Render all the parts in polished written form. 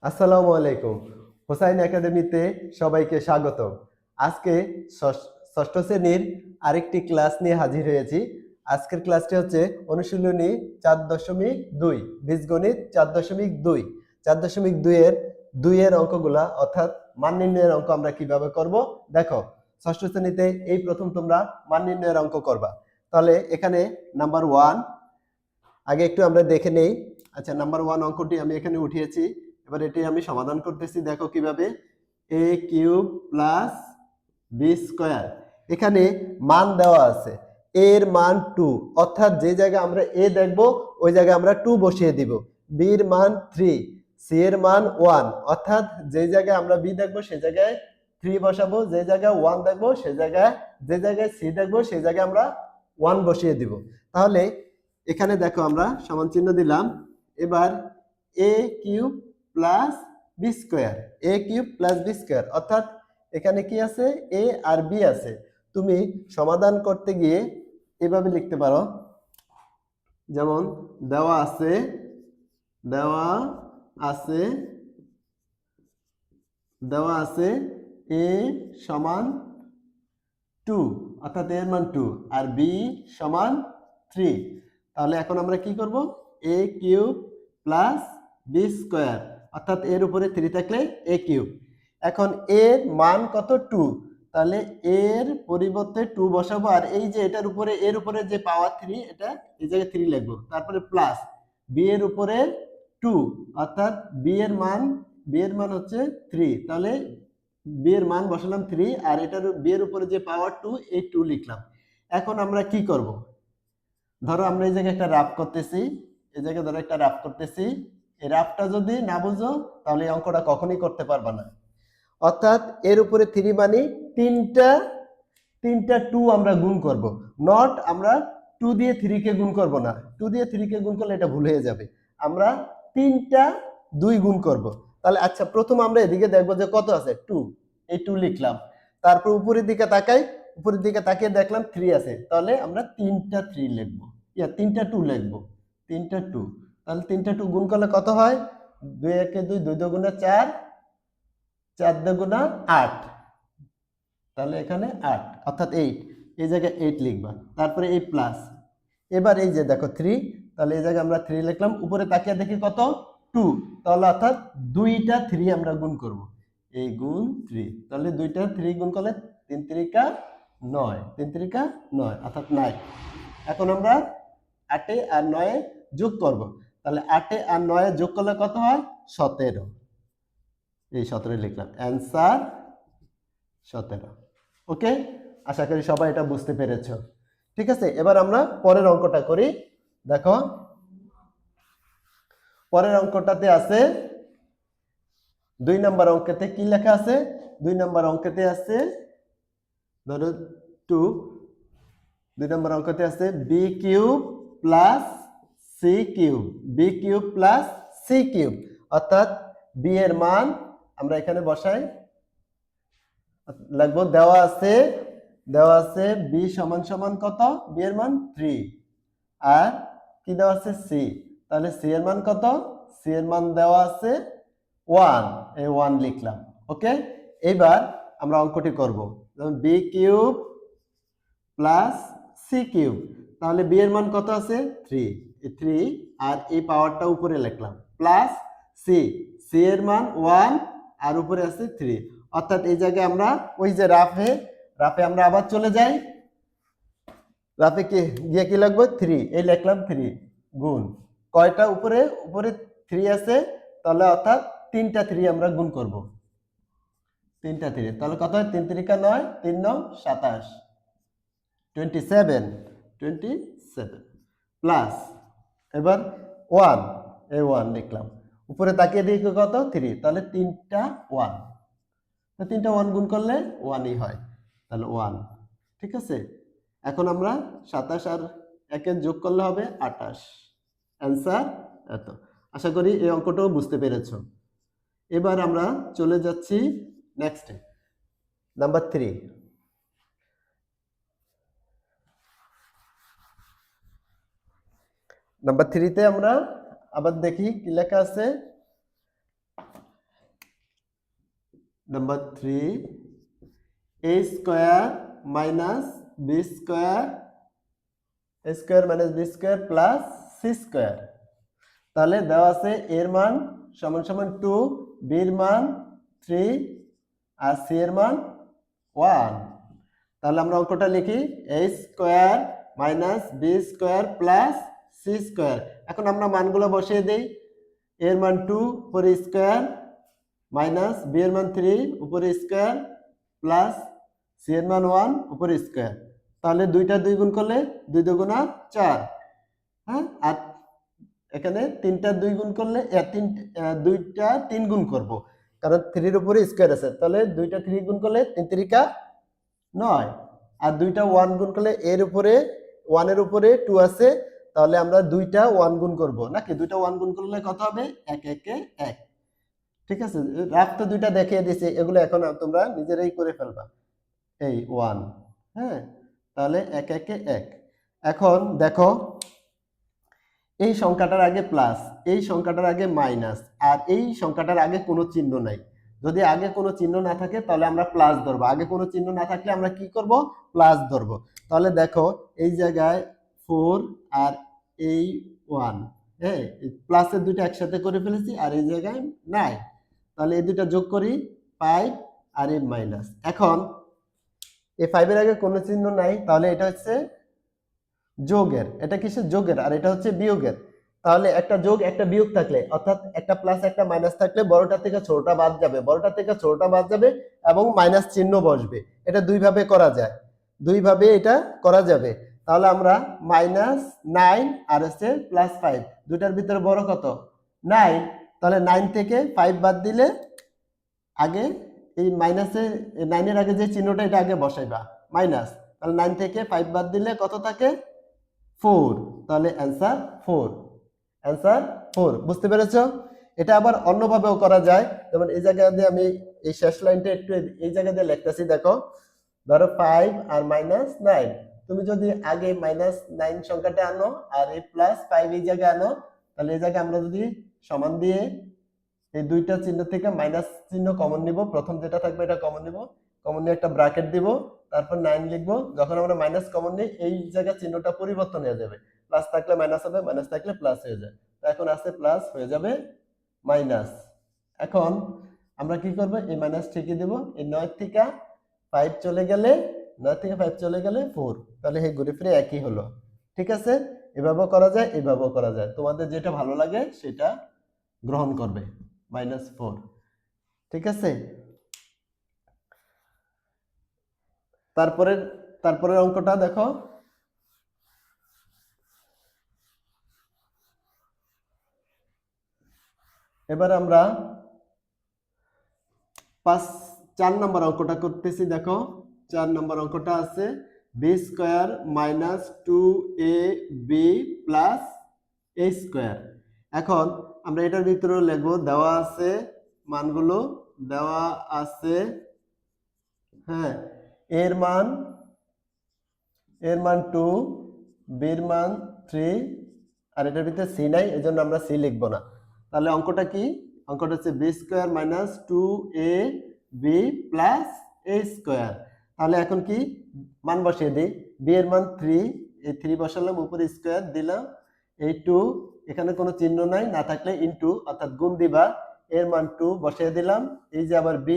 আসসালামু আলাইকুম। হোসাইন একাডেমিতে সবাইকে স্বাগত। আজকে ষষ্ঠ শ্রেণীর আরেকটি ক্লাস নিয়ে হাজির হয়েছি। আজকের ক্লাসটি হচ্ছে অনুশীলনী 4.2 বীজগণিত 4.2। 4.2 এর 2 এর অঙ্কগুলা অর্থাৎ মান নির্ণয়ের অঙ্ক আমরা কিভাবে করব দেখো। ষষ্ঠ শ্রেণীতে এই প্রথম তোমরা মান নির্ণয়ের অঙ্ক করবা। তাহলে এখানে নাম্বার 1 আগে একটু আমরা দেখে নেই। আচ্ছা, নাম্বার 1 অঙ্কটি আমি এখানে উঠিয়েছি। এবার এটি আমি সমাধান করতেছি। দেখো কিভাবে, a cube plus B square. এখানে মান দেওয়া আছে, a এর মান 2, অর্থাৎ যে জায়গায় আমরা a দেখব ওই জায়গায় আমরা 2 বসিয়ে দিব। b এর মান 3, c এর মান 1, অর্থাৎ যে জায়গায় আমরা b দেখব সেই জায়গায় 3 বসাবো, যে জায়গায় 1 দেখব সেই জায়গায়, যে জায়গায় c দেখব সেই জায়গায় আমরা 1 বসিয়ে দিব। তাহলে এখানে দেখো আমরা সমান চিহ্ন দিলাম। এবার a cube plus B square, a cube plus B square, অর্থাৎ এখানে কি আছে, a আর b আছে। তুমি সমাধান করতে গিয়ে এভাবে লিখতে পারো, যেমন দেওয়া আছে দেওয়া আছে দেওয়া আছে a সমান 2, অর্থাৎ এর মান 2 আর b সমান 3। তাহলে এখন আমরা কি করব, a cube plus B square, অর্থাৎ এর উপরে 3 থাকলে a কিউব। এখন এর মান কত, 2, তাহলে এর পরিবর্তে 2 বসাবো, আর এই যে এটার উপরে, এর উপরে যে পাওয়ার 3, এটা এই জায়গায় 3 লিখবো, তারপরে প্লাস b এর উপরে 2, অর্থাৎ b এর মান হচ্ছে 3, তাহলে b এর মান বসালাম 3, আর এটার b এর উপরে যে পাওয়ার 2, এই 2 লিখলাম। এখন আমরা কি করব, ধরো আমরা এই জায়গায় একটা রাফ করতেছি, এই জায়গায় ধরো একটা রাফ করতেছি। এই রাফটা যদি না বুঝো তাহলে এই অঙ্কটা কখনোই করতে পারবা না। অর্থাৎ এর উপরে 3 মানে তিনটা তিনটা 2 আমরা গুণ করব, নট আমরা 2 দিয়ে 3 কে গুণ করব না। 2 দিয়ে 3 কে গুণ করলে এটা ভুল হয়ে যাবে। আমরা তিনটা 2 গুণ করব। তাহলে আচ্ছা, প্রথম আমরা এদিকে দেখব যে কত আছে, 2, এই 2 লিখলাম। তারপর উপরের দিকে তাকাই, উপরের দিকে তাকিয়ে দেখলাম 3 আছে, তাহলে আমরা তিনটা 3 লিখব, তিনটা 2 লিখব, তিনটা 2। তাহলে তিনটা 2 গুণ করলে কত হয়, 2 একে 2, 2 দুগুণে 4, 4 দুগুণা 8, তাহলে এখানে 8, অর্থাৎ 8, এই জায়গায় 8 লিখবা, তারপরে এই প্লাস। এবার এই যে দেখো 3, তাহলে এই জায়গায় আমরা 3 লিখলাম, উপরে তাকিয়ে দেখি কত, 2, তাহলে অর্থাৎ দুইটা 3 আমরা গুণ করব, এই গুণ 3, তাহলে দুইটা 3 গুণ করলে 3 3কা 9, 3 3কা 9, অর্থাৎ 9। এখন আমরা 8 এ আর 9 এ যোগ করব, তাহলে 8 এ আর 9 এ যোগ করলে কত হয়, 17, এই 17 লিখলাম, অ্যান্সার 17। ওকে, আশা করি সবাই এটা বুঝতে পেরেছো। ঠিক আছে, এবার আমরা পরের অঙ্কটা করি। দেখো পরের অঙ্কটাতে আছে, 2 নম্বর অঙ্কেতে কি লেখা আছে, 2 নম্বর অঙ্কেতে আছে ধরো 2, 2 নম্বর অঙ্কতে আছে B cube plus C cube, B cube plus C cube, অর্থাৎ বি এর মান আমরা এখানে বসাই, লাগবো দেওয়া আছে বি সমান সমান কত, বি এর মান 3, আর কি দেওয়া আছে সি, তাহলে সি এর মান কত, সি এর মান দেওয়া আছে 1, এই 1 লিখলাম। ওকে, এবার আমরা অঙ্কটি করব, যেমন B cube plus C cube, তাহলে বি এর মান কত আছে 3, এই 3, আর এই পাওয়ারটা উপরে লিখলাম, প্লাস সি, সি এর মান 1, আর উপরে আছে 3, অর্থাৎ এই জায়গায় আমরা ওই যে রাফে আমরা আবার চলে যাই, রাফে কি গিয়ে কি লিখবো, 3, এই লিখলাম 3 গুণ কয়টা, উপরে 3 আছে, তাহলে অর্থাৎ তিনটা 3 আমরা গুণ করব, তিনটা 3, তাহলে কত হয়, 3 3কা 9, 3 9 27, 27, 27 প্লাস, এবার 1, এই 1 লিখলাম, উপরে তাকিয়ে দেখি কত 3, তাহলে তিনটা 1, তিনটা 1 গুণ করলে 1ই হয়, তাহলে 1। ঠিক আছে, এখন আমরা 27 আর 1 যোগ করলে হবে 28, অ্যান্সার এত। আশা করি এই অঙ্কটাও বুঝতে পেরেছো। এবার আমরা চলে যাচ্ছি নেক্সট, নাম্বার 3। নাম্বার 3 তে আমরা আবার দেখি কি লেখা আছে, number 3 a square minus b square a square minus b square plus c square. তাহলে দেওয়া আছে এর মান সমান সমান 2, b এর মান 3 আর c এর মান 1। তাহলে আমরা অঙ্কটা লিখি a square minus b square plus c square. এখন আমরা মানগুলো বসিয়ে দেই। এর মান 2 উপরে স্কয়ার মাইনাস b এর মান 3 উপরে স্কয়ার প্লাস c এর মান 1 উপরে স্কয়ার। তাহলে 2টা 2 গুণ করলে 2 দুগুণা 4। হ্যাঁ, আর এখানে 3টা 2 গুণ করলে 2টা 3 গুণ করব, কারণ 3 এর উপরে স্কয়ার আছে। তাহলে 2টা 3 গুণ করলে 3 3কা 9, আর 2টা 1 গুণ করলে এর উপরে 1 এর উপরে 2 আছে, তাহলে আমরা 2টা 1 গুণ করব নাকি? 2টা 1 গুণ করলে কত হবে? 1 1 1। ঠিক আছে, রাফ তো 2টা দেখিয়ে দিয়েছি, এগুলো এখন তোমরা নিজেরাই করে ফেলবা। এই 1, হ্যাঁ, তাহলে 1 1 1। এখন দেখো এই সংখ্যাটার আগে প্লাস, এই সংখ্যাটার আগে মাইনাস, আর এই সংখ্যাটার আগে কোনো চিহ্ন নাই। যদি আগে কোনো চিহ্ন না থাকে তাহলে আমরা প্লাস ধরবো, আগে কোনো চিহ্ন না থাকলে আমরা কি করব? প্লাস ধরবো। তাহলে দেখো এই জায়গায় 4 আর এই 1, হ্যাঁ, প্লাসের দুটো একসাথে করে ফেলেছি, আর এই জায়গায় নাই। তাহলে এই দুটো যোগ করি 5 আর এই মাইনাস। এখন এই 5 এর আগে কোনো চিহ্ন নাই, তাহলে এটা হচ্ছে যোগের, এটা কিসের? যোগের, আর এটা হচ্ছে বিয়োগের। তাহলে একটা যোগ একটা বিয়োগ থাকলে, অর্থাৎ একটা প্লাস একটা মাইনাস থাকলে বড়টা থেকে ছোটটা বাদ যাবে, বড়টা থেকে ছোটটা বাদ যাবে এবং মাইনাস চিহ্ন বসবে। এটা দুইভাবে করা যায়, দুইভাবে এটা করা যাবে। তাহলে আমরা -9 আর হচ্ছে +5, দুটার ভিতরে বড় কত? 9। তাহলে 9 থেকে 5 বাদ দিলে আগে এই মাইনাসে 9 এর আগে যে চিহ্নটা এটা আগে বসাইবা, মাইনাস। তাহলে 9 থেকে 5 বাদ দিলে কত থাকে? 4। তাহলে অ্যান্সার 4, অ্যান্সার 4। বুঝতে পেরেছো? এটা আবার অন্যভাবেও করা যায়। যেমন এই জায়গা দিয়ে আমি এই শেষ লাইনটা একটু এই জায়গা দিয়ে লিখতেছি, দেখো। ধরো 5 আর -9, তুমি যদি আগে -9 সংখ্যাটা আনো আর এই +5 এই জায়গায় আনো, তাহলে এই জায়গায় আমরা যদি সমান দিয়ে এই দুইটা চিহ্ন থেকে মাইনাস চিহ্ন কমন নিব, প্রথম যেটা থাকবে এটা কমন নিব, কমন নিয়ে একটা ব্র্যাকেট দিব, তারপর 9 লিখবো। যখন আমরা মাইনাস কমন নিই এই জায়গায় চিহ্নটা পরিবর্তন হয়ে যাবে, প্লাস থাকলে মাইনাস হবে, মাইনাস থাকলে প্লাস হয়ে যায়। তো এখন আছে প্লাস হয়ে যাবে মাইনাস। এখন আমরা কি করব? এই মাইনাস ঠিকই দেব। এই 9 থেকে 5 চলে গেলে 9 থেকে 5 চলে গেলে 4, তাহলে এই ঘুরে ফিরে একই হলো। ঠিক আছে, এভাবেও করা যায়, এভাবেও করা যায়, তোমাদের যেটা ভালো লাগে সেটা গ্রহণ করবে। -4, ঠিক আছে। তারপরের অঙ্কটা দেখো। এবার আমরা 4 নম্বর অঙ্কটা করতেছি। দেখো 4 নম্বর অঙ্কটা আছে b square minus 2ab plus a square. এখন আমরা এটার ভিতরে লিখবো, দেওয়া আছে মানগুলো, দেওয়া আছে, হ্যাঁ, এর মান 2, b এর মান 3, আর এটার ভিতরে c নাই, এজন্য আমরা c লিখব না। তাহলে অঙ্কটা কি? অঙ্কটা হচ্ছে b square minus 2ab plus a square. তাহলে এখন কি মান বসিয়ে দিই। b এর মান 3, এই 3 বসালাম, উপরে স্কয়ার দিলাম, এই 2, এখানে কোনো চিহ্ন নাই, না থাকলে ইনটু অর্থাৎ গুণ দিবা, এর মান 2 বসিয়ে দিলাম। এই যে আবার b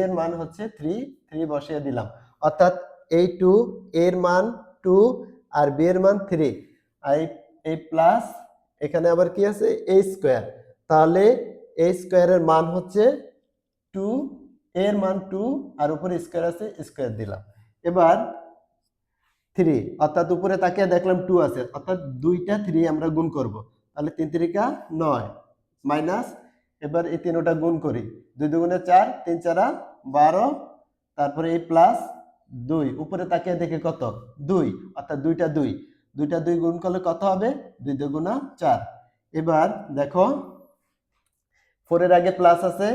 এর মান হচ্ছে 3 বসিয়ে দিলাম, অর্থাৎ এই 2 এর মান 2 আর b এর মান 3, আর এই প্লাস এখানে আবার কি আছে? a square. তাহলে a স্কয়ারের মান হচ্ছে 2, এর মান 2 আর উপরে স্কয়ার আছে, স্কয়ার দিলাম। এবার 3, অর্থাৎ উপরে তাকিয়ে দেখলাম 2 আছে, অর্থাৎ দুইটা 3 আমরা গুণ করব। তাহলে 3 3কা 9 মাইনাস, এবার এই তিনটা গুণ করি, 2 2 4, 3 4 12, তারপরে এই প্লাস 2, উপরে তাকিয়ে দেখে কত? 2, অর্থাৎ দুইটা 2 গুণ করলে কত হবে? 2 2 4। এবার দেখো 4 এর আগে প্লাস আছে,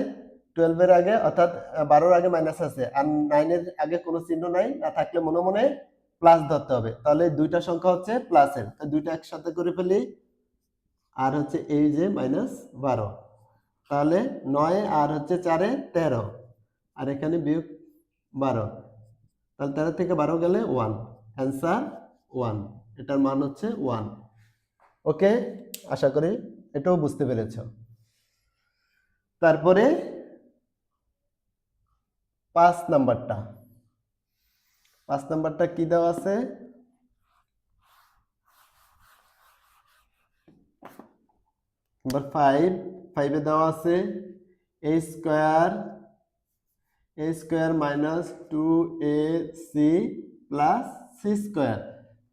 12 এর আগে অর্থাৎ 12 এর আগে মাইনাস আছে, আর 9 এর আগে কোনো চিহ্ন নাই, না থাকলে মনে মনে প্লাস ধরতে হবে। তাহলে দুইটা সংখ্যা হচ্ছে প্লাসের, তো দুইটা একসাথে করে ফেলি, আর হচ্ছে এই যে -12। তাহলে 9 আর হচ্ছে 4 13, আর এখানে বিয়োগ 12, তাহলে 13 থেকে 12 গেলে 1, অ্যান্সার 1, এটার মান হচ্ছে 1। ওকে, আশা করি এটাও বুঝতে পেরেছ। তারপরে 5 নাম্বারটা, 5 নাম্বারটা কি দেওয়া আছে? নাম্বার 5 এ দেওয়া আছে a square minus 2ac plus c square.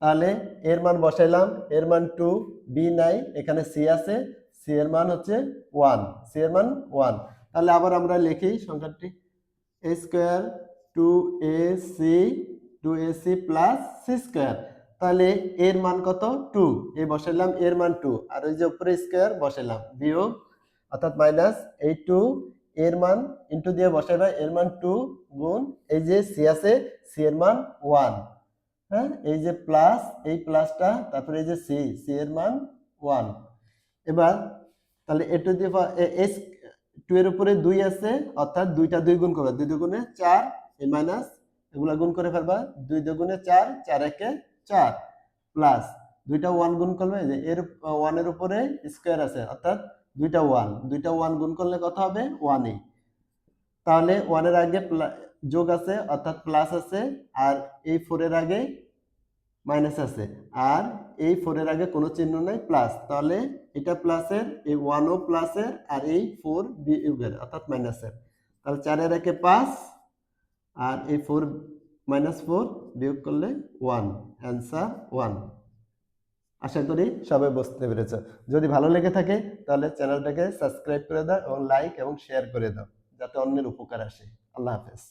তাহলে এর মান বসাইলাম, এর মান 2, b নাই, এখানে c আছে, c এর মান হচ্ছে 1, c এর মান 1। তাহলে আবার আমরা লিখি সংখ্যাটি a square 2ac plus c square. তাহলে এর মান কত? 2, এই বসাইলাম, এর মান 2, আর ওই যে উপরে স্কোয়ার বসাইলাম, বিয়োগ অর্থাৎ মাইনাস এই 2 এর মান ইনটু দিয়ে বসাইবা, এর মান 2 গুণ এই যে সি আছে, সি এর মান 1, হ্যাঁ, এই যে প্লাস, এই প্লাসটা, তারপরে এই যে সি এর মান 1। এবার তাহলে এ টু দি এস 2 এর উপরে 2 আছে, অর্থাৎ 2টা 2 গুণ করবে, 2 দুগুণে 4, এই মাইনাস এগুলা গুণ করে ফেলবা, 2 দুগুণে 4, 4 একে 4, প্লাস 2টা 1 গুণ করবে, যে এর 1 এর উপরে স্কয়ার আছে, অর্থাৎ 2টা 1 গুণ করলে কত হবে? 1ই। তাহলে 1 এর আগে যোগ আছে, অর্থাৎ প্লাস আছে, আর এই 4 এর আগে মাইনাস আছে, আর এই 4 এর আগে কোনো চিহ্ন নাই, প্লাস। তাহলে এটা প্লাসের, এই 1 ও প্লাসের, আর এই 4 বিয়োগের, অর্থাৎ মাইনাসের। তাহলে 4 এর একে 5, আর এই 4 মাইনাস 4 বিয়োগ করলে 1, অ্যান্সার 1। আশা করি সবাই বুঝতে পেরেছো। যদি ভালো লেগে থাকে তাহলে চ্যানেলটাকে সাবস্ক্রাইব করে দাও এবং লাইক এবং শেয়ার করে দাও, যাতে অন্যের উপকার আসে। আল্লাহ হাফেজ।